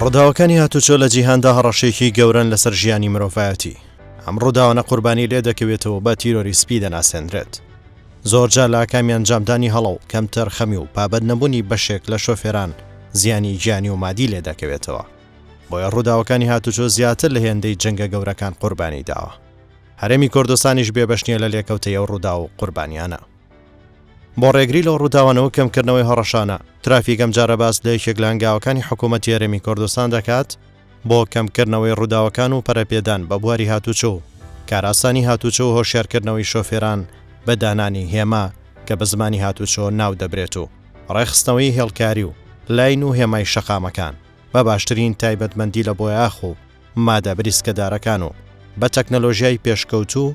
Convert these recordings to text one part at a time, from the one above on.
ڕووداوەکانی هاتوچۆ لە جیهاندا هەڕەشێکی گەورن لەسەر ژیانی مرۆڤایەتی. ئەم ڕووداوانە قوربانی لێ دەکەوێتەوە بە تیرۆری سپی دەناسێنرێت. زۆرجار لە ئاکامی ئەنجامدانی هەڵە و کەمتەر خەمی و پابەت نەبوونی بەشێک لە شۆفێران زیانی گیانی و مادی لێ دەکەوێتەوە. بۆیە ڕووداوەکانی هاتوچۆ زیاتر لە هێندەی جەنگە گەورەکان قوربانی داوە. هەرێمی کوردستانیش بێبەشنیە لە لێکەوتەی ئەو ڕوودا و قوربانیانە. بۆ ڕێگری لەو ڕووداوانەوە کەمکردنەوەی هەڕەشانە، ترافیک ئەم جارە باس لە یەکێک لە هەنگاوەکانی حکوومەتی هەرێمی کوردستان دەکات بۆ کەمکردنەوەی ڕووداوەکان و پەرەپێدان بە بواری هاتوچۆ، کاراسانی هاتوچۆ و هۆشیارکردنەوەی شۆفێران بە دانانی هێما کە بە زمانی هاتوچۆ ناو دەبرێت و ڕێخستنەوەی هێڵکاری و لاین و هێمای شەقامەکان بە باشترین تایبەتمەندی لە بۆی ئاخ و مادە بریسکەدارەکان و بە تەکنەلۆژیای پێشکەوتوو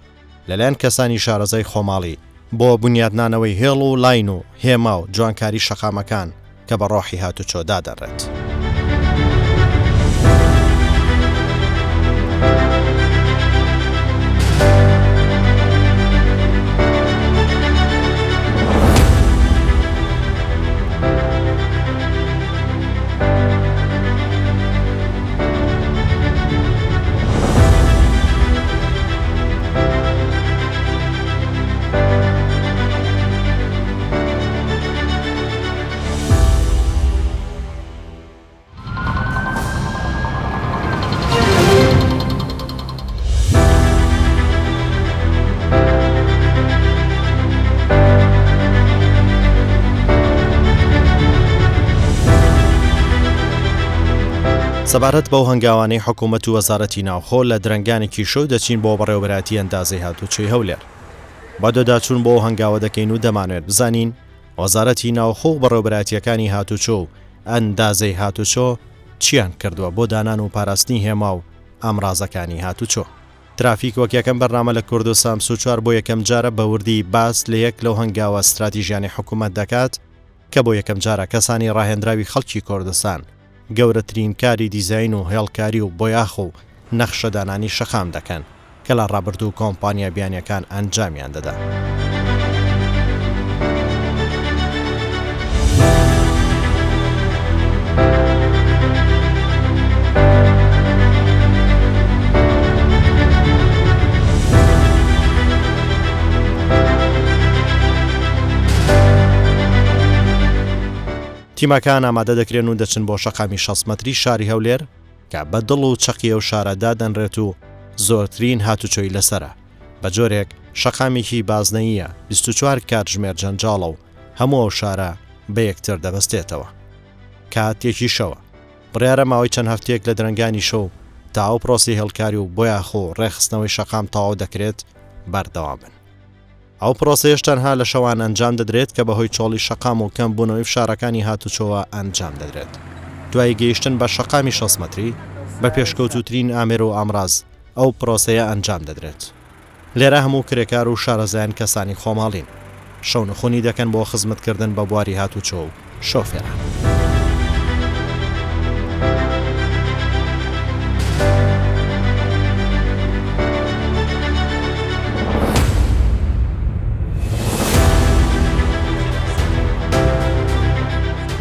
لەلایەن کەسانی شارەزای خۆماڵی بۆ بنیادنانەوەی هێڵ و لاین و هێما و جوانکاری شەقامەکان کە بە ڕۆحی هاتوچۆ دادەڕێت. سەبارەت بەو هەنگاوانەی حکوومەت و وەزارەتی ناوخۆ لە درەنگانێکی شەو دەچین بۆ بەڕێوەبەراتی ئەندازەی هاتوچۆی هەولێر. بە دۆداچوون بۆ هەنگاوە دەکەین و دەمانوێت بزانین وەزارەتی ناوخۆ و بەڕێوەبەراتیەکانی هاتوچۆ و ئەندازەی هاتوچۆ چیان کردووە بۆ دانان و پاراستنی هێما و ئامڕازەکانی هاتوچۆ. ترافیک وەک یەکەم بەرنامە لە کوردستان سوچوار بۆ یەکەم جارە بە وردی باس لە یەک لەو هەنگاوە استراتیژیانی حکوومەت دەکات کە بۆ یەکەم جارە کەسانی ڕاهێنراوی خەڵکی کوردستان گەورەترین کاری دیزاین و هێڵکاری و بۆیاخ و نەخشەدانانی شەقام دەکەن کە لە ڕابردوو کۆمپانیا بیانیەکان ئەنجامیان دەدا. تیمەکان ئامادە دەکرێن و دەچن بۆ شەقامی 6 مەتری شاری هەولێر کە بە دڵ و چەقیە و شارەدا دەنرێت و زۆرترین هاتوچۆی لەسرە. بە جۆرێک شەقامێکی بازنەییە 24 کاتژمێر جەنجاڵە و هەموو ئەو شارە بە یەکتر دەبەستێتەوە. کاتێکی شەوە بڕیارە ماوەی چەند هەفتەیەک لە درەنگانی شەو تا ئەو پرۆسی هێڵکاری و بۆیاخۆ ڕێخستنەوەی شەقام تەواو دەکرێت بەردەوام بن. ئەو پرۆسەیەش تەنها لە شەوان ئەنجام دەدرێت کە بەهۆی چۆڵی شەقام و کەمبوونەوەی فشارەکانی هاتوچۆوە ئەنجام دەدرێت. دوای گەیشتن بە شەقامی 6 مەتری بە پێشکەوتوترین ئامێر و ئامڕاز ئەو پرۆسەیە ئەنجام دەدرێت. لێرە هەموو کرێکار و شارەزایان کەسانی خۆماڵین شەو نخۆنی دەکەن بۆ خزمەتکردن بە بواری هاتوچۆ و شۆفێران.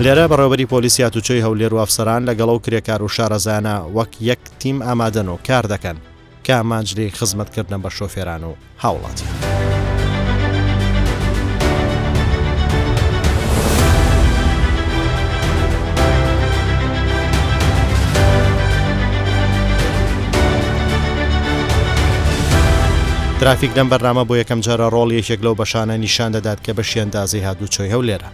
لێرە بەڕێوەبەری پۆلیسی هاتوچۆی هەولێر و ئەفسەران لەگەڵ ئەو کرێکار و شارەزایانە وەک یەک تیم ئامادەن و کار دەکەن کە ئامانجلەی خزمەتکردن بە شۆفێران و هاوڵاتیان. ترافیک لەم بەرنامە بۆ یەکەم جارە ڕۆڵ یەکێک لەو بەشانە نیشان دەدات کە بەشی ئەندازەی هاتوچۆی هەولێرە.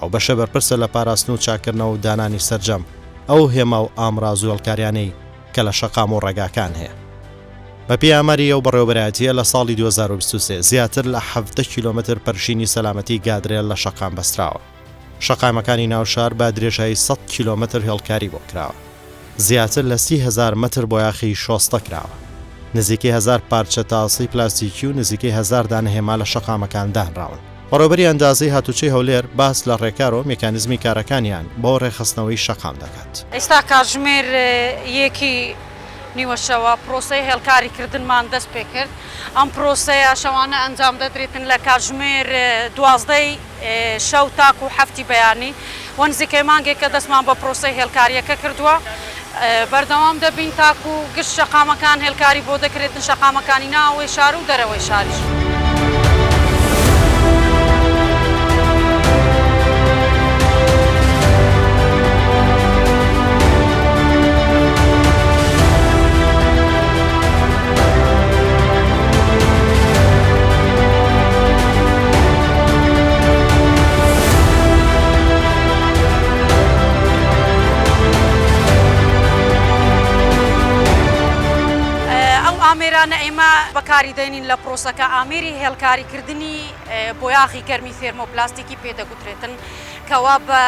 ئەو بەشە بەرپرسە لە پاراستن و چاکردنەوە و دانانی سەرجەم ئەو هێما و ئامڕاز و هێڵکاریانەی کە لە شەقام و ڕێگاکان هەیە. بە پێی ئاماری ئەو بەڕێوەبەرایەتیە لە ساڵی 2023 زیاتر لە 70 کیلۆمەتر پەرشینی سەلامەتی گادرێل لە شەقام بەستراوە. شەقامەکانی ناوشار با درێژایی 100 کیلۆمەتر هێڵکاری بۆ کراوە. زیاتر لە 30,000 مەتر بۆیاخی شۆستە کراوە. نزیکەی 1000 پارچە تاسەی پلاستیکی و نزیکەی 1000 دانە هێما لە شەقامەکان دانراون. بەڕێوەبەری ئەندازەی هاتوچۆی هەولێر باس لە ڕێکار و میکانیزمی کارەکانیان بۆ ڕێخستنەوەی شەقام دەکات. ئێستا کاتژمێر یەکی نیوە شەوە پرۆسەی هێڵکاریکردنمان دەست پێ کرد. ئەم پرۆسەیە شەوانە ئەنجام دەدرێتن لە کاتژمێر 12 شەو تاکو و هەفتی بەیانی. وە نزیکەی مانگێک کە دەستمان بە پرۆسەی هێڵکاریەکە کردووە. بەردەوام دەبین تاکو و گشت شەقامەکان هێلکاری بۆ دەکرێتن شەقامەکانی ناوەوەی شار و دەرەوەی شاریش. ئامێرانە ئێمە بەکاری دێنین لە پرۆسەکە ئامێری هێلکاریکردنی بۆیاغی گەرمی فێرمۆپلاستیکی پێدەگوترێتن کەوا بە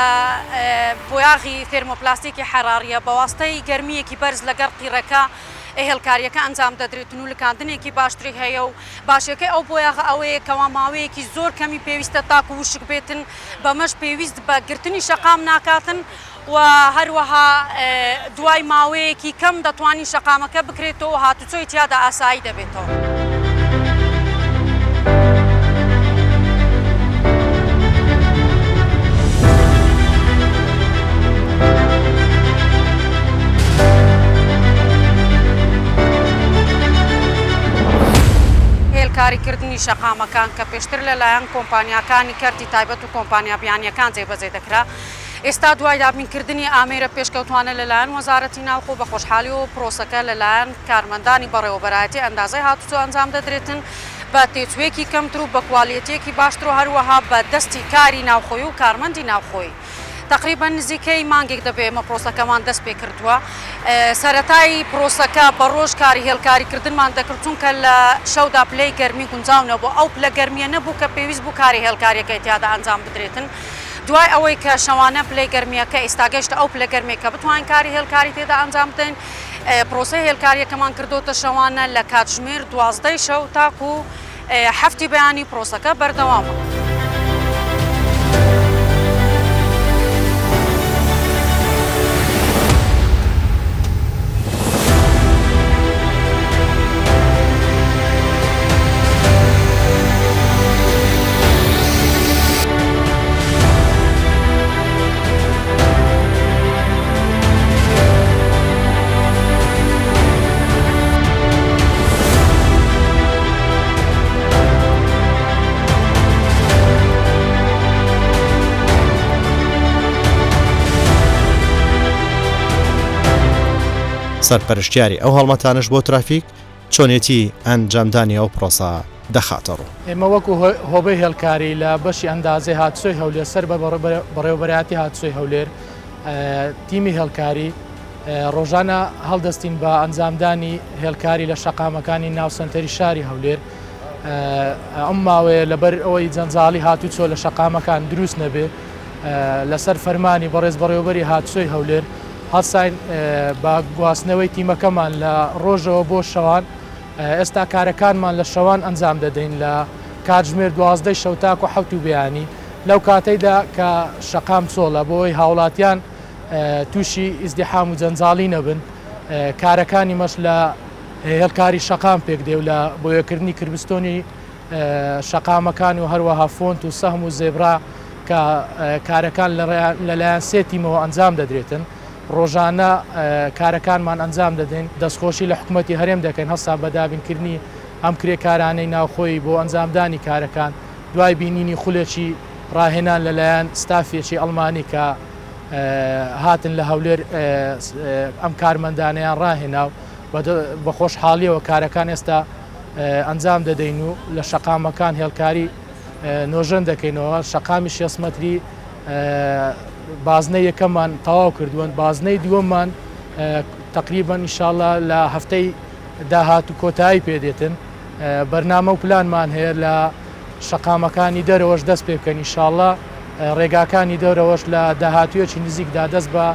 بۆیاغی فێرمۆپلاستیکی حەراریە بەواستەی گەرمیەکی بەرز لەگەڵ قیرەکە هێلکاریەکە ئەنجام دەدرێتن و لکاندنێکی باشتری هەیە و باشەکەی ئەو بۆیاغ ئەوەیە کەوا ماوەیەکی زۆر کەمی پێویستە تاکو وشک بێتن بەمەش پێویست بە گرتنی شەقام ناکاتن و هەروەها دوای ماوەیەکی کەم دەتوانین شەقامەکە بکرێتەوە هاتوچۆی تیادا ئاسایی دەبێتەوە. هێلکاریکردنی شەقامەکان کە پێشتر لەلایەن کۆمپانیاکانی کەرتی تایبەت و کۆمپانیا بیانیەکان جێبەجێ دەکرا، ئێستا دوای دابینکردنی ئامێرە پێشکەوتوانە لەلایەن وەزارەتی ناوخۆ بە خۆشحالی و پرۆسەکە لەلایەن کارمەندانی بەڕێوەبەرایەتی ئەندازەی هاتوچۆ ئەنجام دەدرێتن بە تێچوێکی کەمتر و بە کوالیتیەکی باشتر و هەروەها بە دەستی کاری ناوخۆی و کارمەندی ناوخۆی. تقریبا نزیکەی مانگێک دەبێ ئێمە پرۆسەکەمان دەست پێ کردووە. سەرەتای پرۆسەکە بە ڕۆژ کاری هێلکاریکردنمان دەکرد چونکە لە شەودا پلەی گەرمی گونجاو نەبوو ئەو پلە گەرمیە نەبوو کە پێویست بوو کاری هێلکاریەکەی تیادا ئەنجام بدرێتن. دوای ئەوەی کە شەوانە پلەی گەرمیەکە ئێستا گەشتە ئەو پلە گەرمێکە بتوانین کاری هێلکاری تێدا ئەنجام بدەین. پرۆسەی هێلکاریەکەمان کردوتە شەوانە لە کاتژمێر 12 شەو تاکو و هەفتی بەیانی پرۆسەکە بەردەوامە. سەرپەرشتیاری ئەو هەڵمەتانش بۆ ترافیک چۆنێتی ئەنجامدانی ئەو پرۆسە دەخاتە ڕوو. ئێمە وەکو هۆبەی هێلکاری لە بەشی ئەندازەی هاتوچۆی هەولێر سەر بە بەڕێوەبەرایەتی هاتوچۆی هەولێر تیمی هێلکاری ڕۆژانە هەڵدەستین بە ئەنجامدانی هێلکاری لە شەقامەکانی ناوسەنتەری شاری هەولێر. ئەم ماوەیە لەبەر ئەوەی جەنجاڵی هاتوچۆ لە شەقامەکان دروست نەبێ لەسەر فەرمانی بەڕێز بەڕێوەبەری هاتوچۆی هەولێر هەڵساین بە گواستنەوەی تیمەکەمان لە ڕۆژەوە بۆ شەوان. ئێستا کارەکانمان لە شەوان ئەنجام دەدەین لە کاتژمێر 12 شەو تاکو حەوت و بەیانی لەو کاتەیدا کە شەقام چۆڵە بۆی هاوڵاتیان تووشی ئیزدیحام و جەنجاڵی نەبن. کارەکانی مەش لە هێلکاری شەقام پێک دێ و لە بۆیەکردنی کربستۆنی شەقامەکان و هەروەها فۆنت و سەهم و زێبرا کە کارەکان لەلایەن سێ تیمەوە ئەنجام دەدرێتن. ڕۆژانە کارەکانمان ئەنجام دەدەین دەستخۆشی لە حکوومەتی هەرێم دەکەین هەستا بەدابینکردنی ئەم کرێکارانەی ناوخۆی بۆ ئەنجامدانی کارەکان دوای بینینی خولێکی ڕاهێنان لەلایەن ستافێکی ئەڵمانی کە هاتن لە هەولێر ئەم کارمەندانیان ڕاهێنا و بە خۆشحاڵیەوە کارەکان ئێستا ئەنجام دەدەین و لە شەقامەکان هێلکاری نۆژەن دەکەینەوە. شەقامی 6 مەتری بازنەی یەکەمان تەواو کردووە، بازنەی دووەممان تقریبا ئینشاءالله لە هەفتەی داهات و کۆتایی پێدێتن. بەرنامە و پلانمان هەیە لە شەقامەکانی دەرەوەش دەست پێ بکەن ئینشاءالله ڕێگاکانی دەورەوەش لە داهاتویەکی نزیکدا دەست بە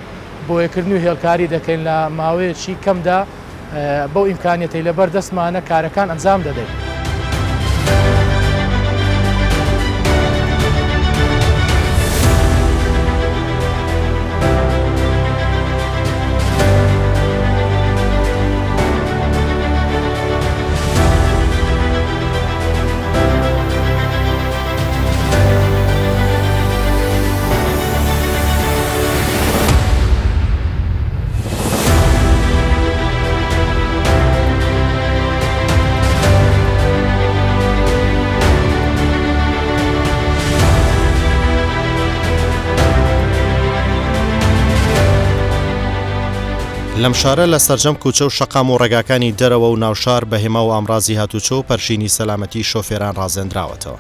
بۆیەکردن و هێلکاری دەکەین لە ماوەیەکی کەمدا بەو ئیمکانیەتەی لەبەر دەستمانە کارەکان ئەنجام دەدەین. لەم شارە لە سەرجەم کوچە و شەقام و ڕێگاکانی دەرەوە و ناوشار بە هێما و ئامڕازی هاتوچۆ و پەرشینی سەلامەتی شۆفێران ڕازێنراوەتەوە.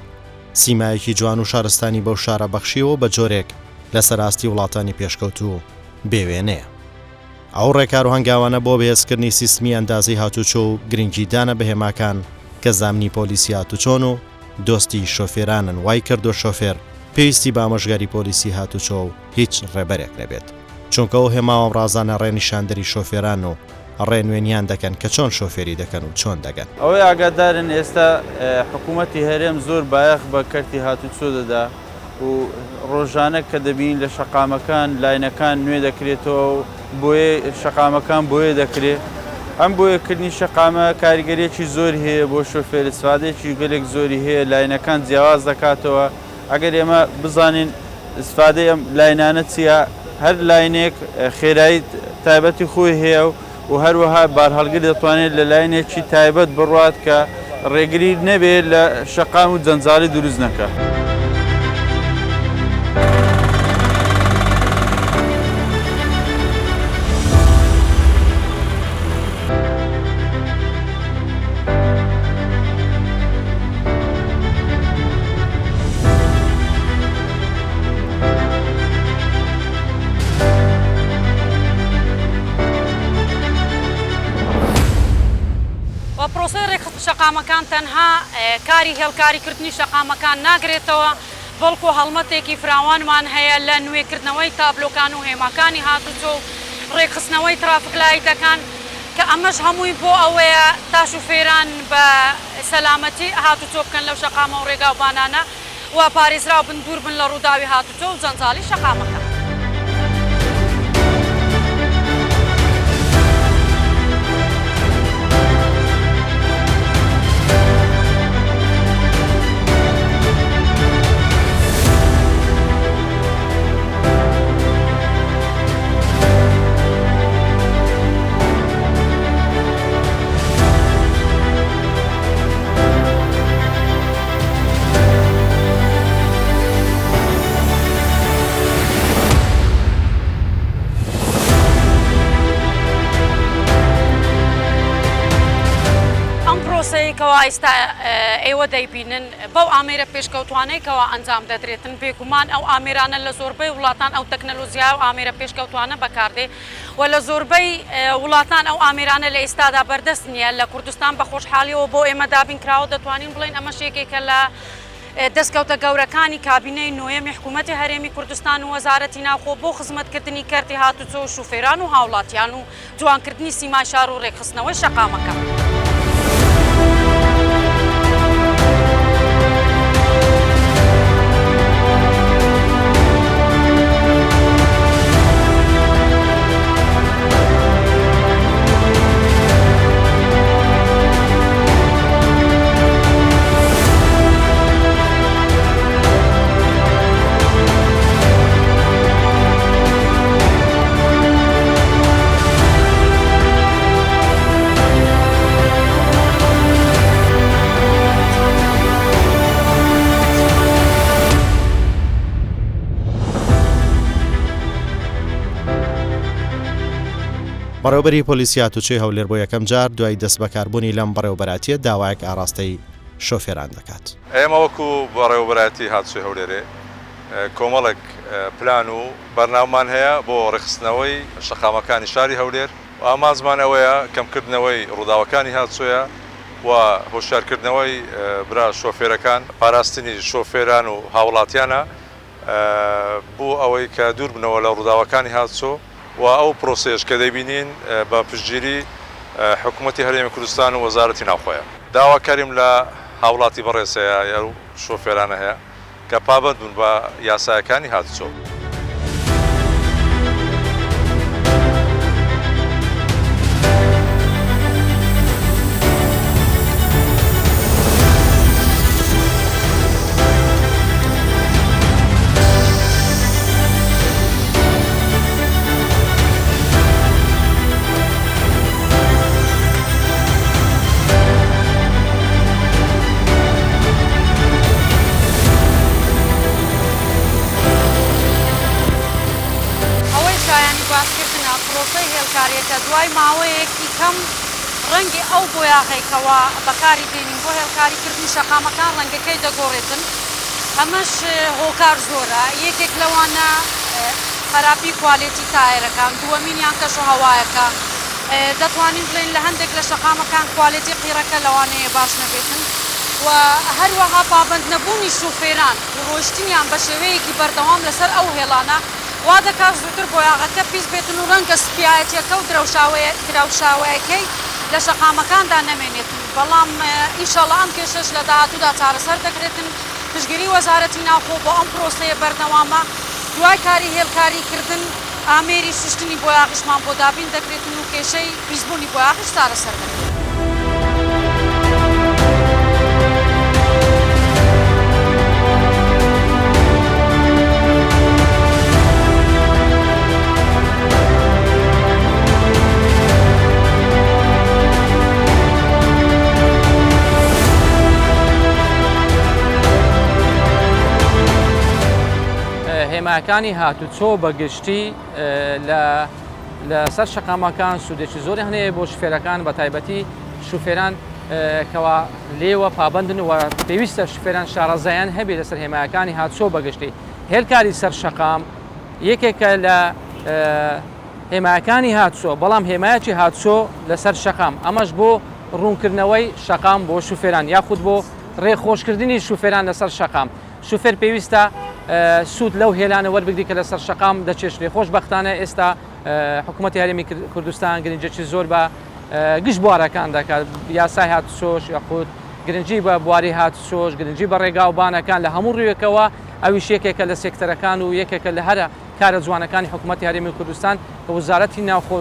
سیمایەکی جوان و شارستانی بەو شارە بەخشیەوە بە جۆرێک لە سەراستی وڵاتانی پێشکەوت و بێوێنەیە. ئەو ڕێکار و هەنگاوانە بۆ بەهێزکردنی سیستمی ئەندازی هاتوچۆ و گرنگیدانە بە هێماکان کە زامنی پۆلیسی هاتوچۆن و دۆستی شۆفێرانن وای کردو شۆفێر پێویستی بە ئامۆژگاری پۆلیسی هاتوچۆ و هیچ ڕێبەرێک نەبێت. چونکە ئەو هێماوە ڕازانە ڕێنیشاندەری شۆفێران و ڕێنوێنیان دەکەن کە چۆن شۆفێری دەکەن و چۆن دەگەن. ئەوەی ئاگادارن ئێستا حکوومەتی هەرێم زۆر بایەخ بە کەرتی هاتوچۆ دەدا و ڕۆژانە کە دەبین لە شەقامەکان لاینەکان نوێ دەکرێتەوە و بۆیە شەقامەکان بۆیە دەکرێت. ئەم بۆیەکردنی شەقامە کاریگەریەکی زۆر هەیە بۆ شۆفێر استفادەیەکی گەلێک زۆری هەیە لاینەکان جیاواز دەکاتەوە. ئەگەر ئێمە بزانین استفادەی ئەم لاینانە چییە هەر لاینێک خێرایی تایبەتی خۆی هەیە و هەروەها بارهەڵگر دەتوانێت لە لاینێکی تایبەت بڕوات کە ڕێگری نەبێت لە شەقام و جەنجاڵی دروست نەکات. پرۆسەی ڕێکخست شەقامەکان تەنها کاری هێڵکاریکردنی شەقامەکان ناگرێتەوە، بەڵکو هەڵمەتێکی فراوانمان هەیە لە نوێکردنەوەی تابلۆکان و هێماکانی هاتوچۆ و ڕێکخستنەوەی ترافیک لایتەکان کە ئەمەش هەمووی بۆ ئەوەیە تا شوفێران بە سەلامەتی هاتوچۆ بکەن لەو شەقامە و ڕێگاوبانانە و پارێزراو بن دوور بن لە ڕووداوی هاتوچۆ و جەنجاڵی شەقامەکان. کەوا ئێستا ئێوە دەیبینن بەو ئامێرە پێشکەوتوانەیەکەوە ئەنجام دەدرێتن بێگومان ئەو ئامێرانە لە زۆربەی وڵاتان ئەو تەکنەلۆژیا و ئامێرە پێشکەوتوانە بەکاردێ و لە زۆربەی وڵاتان ئەو ئامێرانە لە ئێستادا بەردەست نییە. لە کوردستان بە خۆشحالیەوە بۆ ئێمە دابینکراوە دەتوانین بڵین ئەمەش یەکێکە لە دەستکەوتە گەورەکانی کابینەی نوێمی حکوومەتی هەرێمی کوردستان و وەزارەتی ناوخۆ بۆ خزمەتکردنی کەرتی هاتوچۆ و شوفێران و هاوڵاتیان و جوانکردنی سیمای شار و ڕێکخستنەوەی شەقامەکان. بەڕێوەبەری پۆلیسی هاتوچۆی هەولێر بۆ یەکەم جار دوای دەست بەکاربوونی لەم بەڕێوەبەراتیە داوایەک ئاراستەی شۆفێران دەکات. ئێمە وەکو بەڕێوەبەراتی هاتوچۆی هەولێرێ کۆمەڵێک پلان و بەرنامەمان هەیە بۆ ڕێکخستنەوەی شەقامەکانی شاری هەولێر و ئامانجمان ئەوەیە کەمکردنەوەی ڕووداوەکانی هاتوچۆیە و هۆشیارکردنەوەی برا شۆفێرەکان پاراستنی شۆفێران و هاوڵاتیانە بۆ ئەوەی کە دوور بنەوە لە ڕووداوەکانی هاتوچۆ و ئەو پرۆسێش کە دەیبینین بە پشتگیری حکوومەتی هەرێمی کوردستان و وەزارەتی ناوخۆیە. داواکاریم لە هاوڵاتی بەڕێزەیە یا شۆفێرانە هەیە کە پابەند بوون بە یاسایەکانی هاتوچۆ. پرۆسەی هێلکاریەکە دوای ماوەیەکی کەم ڕەنگی ئەو بۆیاغێکەوە بەکاری دێنین بۆ هێلکاریکردنی شەقامەکان ڕەنگەکەی دەگۆڕێتن ئەمەش هۆکار زۆرە یەکێک لەوانە خراپی کوالێتی تایرەکان دووەمینیان کەش و هەوایەکە دەتوانین بڵێن لە هەندێک لە شەقامەکان کوالێتی قیرەکە لەوانەیە باش نەبێتن و هەروەها پابند نەبوونی شوفێران ڕۆشتنیان بە شێوەیەکی بەردەوام لەسەر ئەو هێڵانە وا دەکات زووتر بۆیاغەکە پیس بێتن و ڕەنگە سپایەتیەکە و دراوشاوەیەکەی لە شەقامەکاندا نەمێنێتن بەڵام ئینشاڵڵا ئەم کێشەش لە داهاتوودا چارەسەر دەکرێتن پشتگیری وەزارەتی ناوخۆ بۆ ئەم پرۆسەیە بەردەوامە دوای کاری هێلکاریکردن ئامێری سوشتنی بۆیاغیشمان بۆ دابین دەکرێتن و کێشەی پیسبوونی بۆیاغیش چارەسەر دەکرێت. هێماکانی هاتوچۆ بەگشتی لەسەر شەقامەکان سوودێکی زۆری هەنەیە بۆ شوفێرەکان بە تایبەتی شوفێران کەوا لێوە پابندن و پێویستە شوفێران شارەزایان هەبێت لەسەر هێماکانی هاتوچۆ بەگشتی هێلکاری سەر شەقام یەکێکە لە هێماکانی هاتوچۆ بەڵام هێمایەکی هاتوچۆ لەسەر شەقام ئەمەش بۆ ڕوونکردنەوەی شەقام بۆ شوفێران یاخود بۆ ڕێخۆشکردنی شوفێران لەسەر شەقام شوفێر پێویستە سوود لەو هێلانە وەربگری کە لەسەر شەقام دەچێشێ خۆشبەختانە ئێستا حکوومەتی هەرێمی کوردستان گرنجێکی زۆر بە گشت بوارەکان دەکات یاسای هاتوچۆش یاخود گرنگی بە بواری هاتوچۆش گرنگی بە ڕێگاوبانەکان لە هەموو ڕوویەکەوە ئەویش یەکێکە لە سێکتەرەکان و یەکێکە لە هەرە کارە جوانەکانی حکوومەتی هەرێمی کوردستان کە وزارەتی ناوخۆ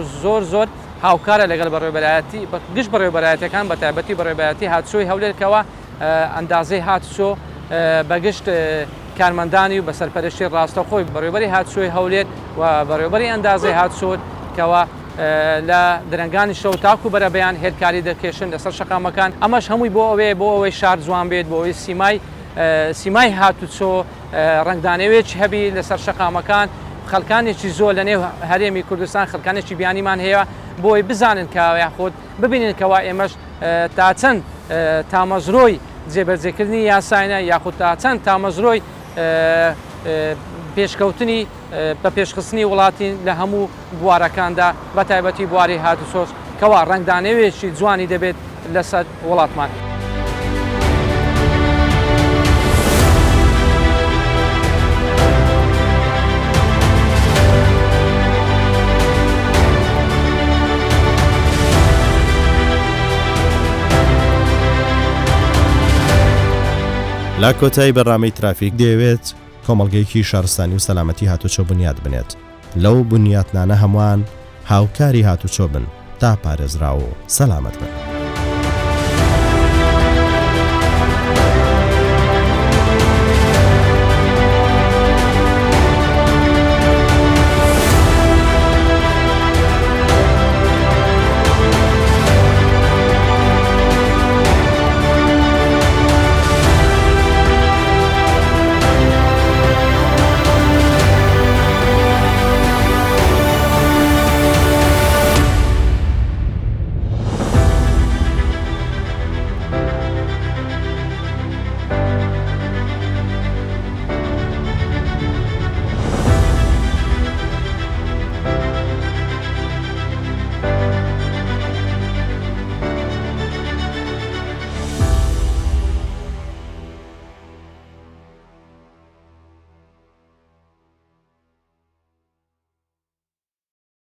زۆر هاوکارە لەگەڵ بەڕێوەبەرایەتی گشت بەڕێوەبەرایەتەکان بە تایبەتی بەڕێوەبەرایەتی هاتوچۆی هەولێرکەوە ئەندازەی هاتوچۆ بەگشت کارمەندانی و بە سەرپەرشتی ڕاستەوخۆی بەڕێوەبەری هاتوچۆی هەولێر و بەڕێوەبەری ئەندازەی هاتوچۆ کەوە لە درەنگانی شەو تاکو بەرەبەیان هێلکاری دەکێشن لەسەر شەقامەکان ئەمەش هەمووی بۆ ئەوەی شار جوان بێت بۆ ئەوەی سیمای هاتوچۆ ڕنگدانەوێکی هەبی لەسەر شەقامەکان خەڵکانێکی زۆر لە نێو هەرێمی کوردستان خەڵکانێکی بیانیمان هەیە بۆی بزانن کە یاخۆت ببینن کەوا ئێمەش تا چەند تامەزرۆی جێبەجێکردنی یاساینە یاخود تا چەند تامەزرۆی پێشکەوتنی بە پێشخستنی وڵاتی لە هەموو بوارەکاندا بە تایبەتی بواری هاتوچۆش کەوا ڕنگدانەوێکی جوانی دەبێت لەسەر وڵاتمان. لا کۆتایی بەڕامەی ترافیک دەوێت کۆمەڵگەیەکی شارستانی و سەلامەتی هاتوچۆ بنیاد بنێت لەو بنیاتنانە هەمووان هاوکاری هاتوچۆ بن تا پارێزراوە و سەلامەت بن.